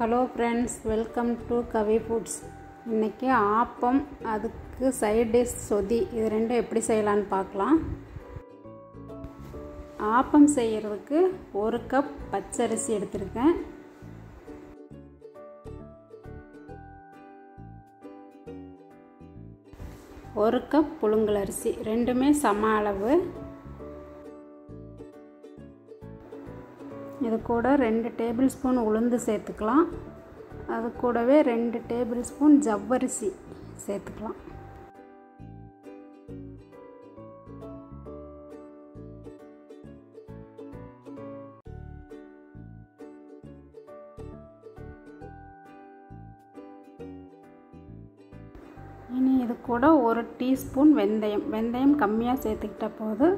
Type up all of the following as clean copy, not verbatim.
Hello friends, welcome to Kavi foods. இன்றைக்கி ஆப்பம், அதுக்கு side dish சொதி, இது ரெண்டும் எப்படி செய்யலான்னு பார்க்கலாம். ஆப்பம் செய்கிறதுக்கு 1 கப் பச்சரிசி எடுத்திருக்கேன். ஒரு கப் புழுங்கல் அரிசி, ரெண்டுமே சம அளவு. இது கூட 2 டேபிள் ஸ்பூன் உளுந்து சேர்த்துக்கலாம். அது கூடவே 2 டேபிள் ஸ்பூன் ஜவ்வரிசி சேர்த்துக்கலாம். இனி இது கூட 1 டீஸ்பூன் வெந்தயம் கம்மியாக சேர்த்துக்கிட்ட போதும்.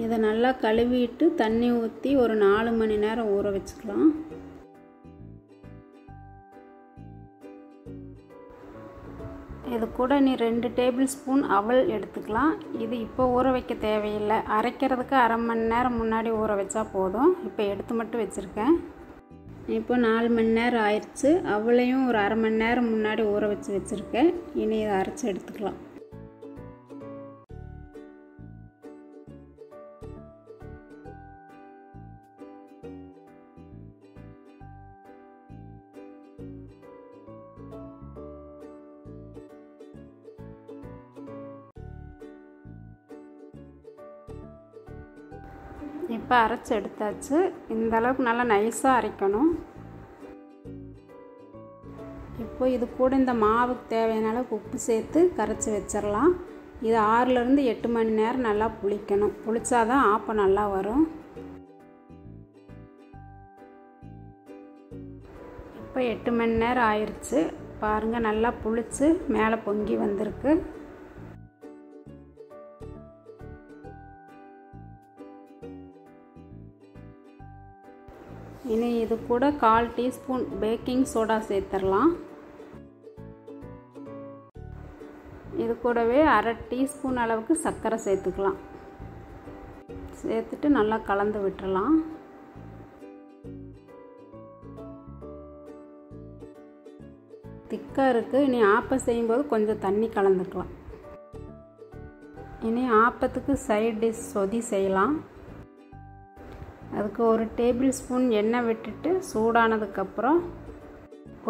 இதை நல்லா கழுவிட்டு தண்ணி ஊற்றி ஒரு 4 மணி நேரம் ஊற வச்சுக்கலாம். இது கூட நீ 2 டேபிள் ஸ்பூன் அவல் எடுத்துக்கலாம். இது இப்போ ஊற வைக்க தேவையில்லை, அரைக்கிறதுக்கு அரை மணி நேரம் முன்னாடி ஊற வச்சா போதும். இப்போ எடுத்து மட்டும் வச்சுருக்கேன். இப்போ 4 மணி நேரம் ஆயிடுச்சு. அவளையும் ஒரு அரை மணி நேரம் முன்னாடி ஊற வச்சுருக்கேன். இனி இதை அரைச்சி எடுத்துக்கலாம். இப்போ அரைச்சி எடுத்தாச்சு. இந்த அளவுக்கு நல்லா நைஸாக அரைக்கணும். இப்போ இது கூட இந்த மாவுக்கு தேவையான அளவுக்கு உப்பு சேர்த்து கரைச்சி வச்சிடலாம். இது 6லேருந்து 8 மணி நேரம் நல்லா புளிக்கணும். புளிச்சாதான் ஆப்பம் நல்லா வரும். இப்போ 8 மணி நேரம் ஆயிடுச்சு. பாருங்கள், நல்லா புளிச்சு மேலே பொங்கி வந்திருக்கு. இனி இது கூட 1/4 டீஸ்பூன் பேக்கிங் சோடா சேர்த்துடலாம். இது கூடவே அரை டீஸ்பூன் அளவுக்கு சர்க்கரை சேர்த்துக்கலாம். சேர்த்துட்டு நல்லா கலந்து விட்டுறலாம். திக்காக இருக்குது. இனி ஆப்பம் செய்யும்போது கொஞ்சம் தண்ணி கலந்துக்கலாம். இனி ஆப்பத்துக்கு சைட் டிஷ் சொதி செய்யலாம். அதுக்கு 1 டேபிள் ஸ்பூன் எண்ணெய் விட்டுட்டு சூடானதுக்கப்புறம்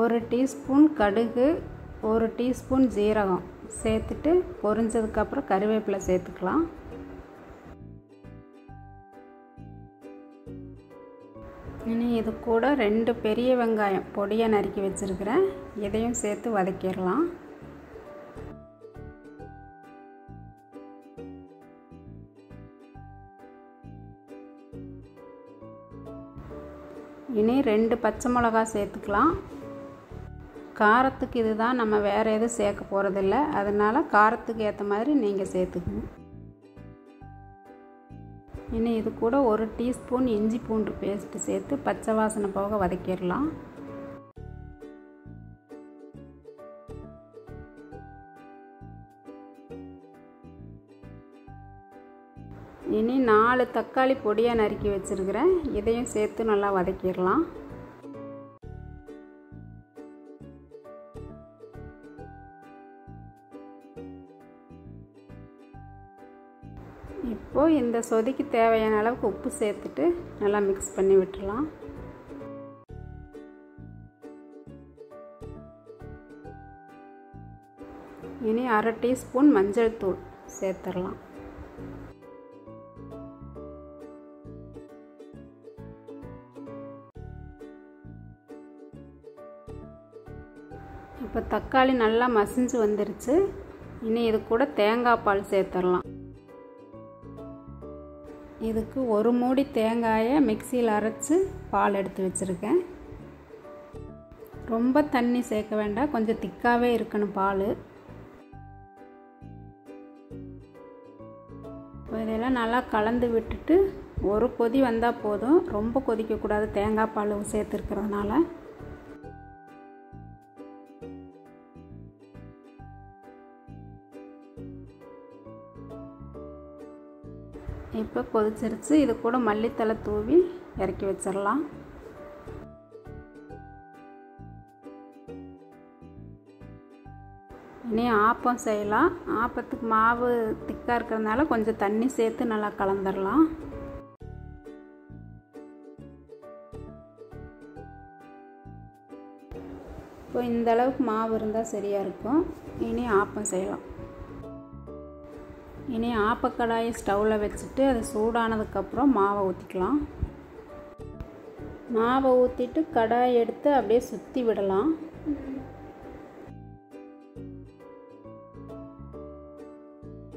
1 டீஸ்பூன் கடுகு, 1 டீஸ்பூன் ஜீரகம் சேர்த்துட்டு பொரிஞ்சதுக்கப்புறம் கருவேப்பிலை சேர்த்துக்கலாம். இனி இது கூட 2 பெரிய வெங்காயம் பொடியாக நறுக்கி வச்சுருக்கிறேன். இதையும் சேர்த்து வதக்கிடலாம். இனி 2 பச்சை மிளகா சேர்த்துக்கலாம். காரத்துக்கு இதுதான், நம்ம வேறு எதுவும் சேர்க்க போகிறதில்ல. அதனால் காரத்துக்கு ஏற்ற மாதிரி நீங்கள் சேர்த்துக்கணும். இனி இது கூட 1 டீஸ்பூன் இஞ்சி பூண்டு பேஸ்ட்டு சேர்த்து பச்சை வாசனை போக வதக்கிடலாம். இனி 4 தக்காளி பொடியாக நறுக்கி வச்சுருக்கிறேன். இதையும் சேர்த்து நல்லா வதக்கிடலாம். இப்போது இந்த சொதிக்கு தேவையான அளவுக்கு உப்பு சேர்த்துட்டு நல்லா மிக்ஸ் பண்ணி விட்டுடலாம். இனி அரை டீஸ்பூன் மஞ்சள் தூள் சேர்த்துடலாம். இப்போ தக்காளி நல்லா மசிஞ்சு வந்துருச்சு. இனி இது கூட தேங்காய் பால் சேர்த்துடலாம். இதுக்கு 1 மூடி தேங்காயை மிக்சியில் அரைச்சி பால் எடுத்து வச்சுருக்கேன். ரொம்ப தண்ணி சேர்க்க வேண்டாம், கொஞ்சம் திக்காகவே இருக்கணும் பால். இதெல்லாம் நல்லா கலந்து விட்டுட்டு ஒரு கொதி வந்தால் போதும். ரொம்ப கொதிக்கக்கூடாது, தேங்காய் பால் சேர்த்துருக்கிறதுனால. இப்போ கொதிச்சிருச்சு. இது கூட மல்லித்தலை தூவி இறக்கி வச்சிடலாம். இனி ஆப்பம் செய்யலாம். ஆப்பத்துக்கு மாவு திக்காக இருக்கிறதுனால கொஞ்சம் தண்ணி சேர்த்து நல்லா கலந்துடலாம். இப்போ இந்த அளவுக்கு மாவு இருந்தால் சரியாக இருக்கும். இனி ஆப்பம் செய்யலாம். இனி ஆப்பக்கடாயை ஸ்டவ்வில் வச்சுட்டு அது சூடானதுக்கப்புறம் மாவை ஊற்றிக்கலாம். மாவை ஊற்றிட்டு கடாயை எடுத்து அப்படியே சுற்றி விடலாம்.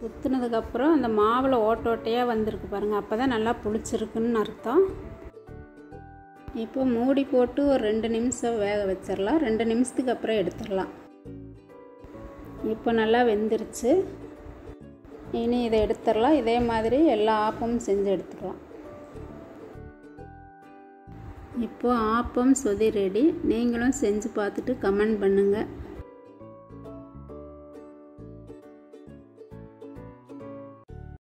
சுற்றினதுக்கப்புறம் அந்த மாவில் ஓட்டையாக வந்திருக்கு பாருங்கள், அப்போ தான் நல்லா புளிச்சிருக்குன்னு அர்த்தம். இப்போ மூடி போட்டு ஒரு 2 நிமிஷம் வேக வச்சிடலாம். 2 நிமிஷத்துக்கு அப்புறம் எடுத்துடலாம். இப்போ நல்லா வெந்துருச்சு. இனி இதை எடுத்துடலாம். இதே மாதிரி எல்லா ஆப்பமும் செஞ்சு எடுத்துடலாம். இப்போ ஆப்பம் சொதி ரெடி. நீங்களும் செஞ்சு பார்த்துட்டு கமெண்ட் பண்ணுங்கள்.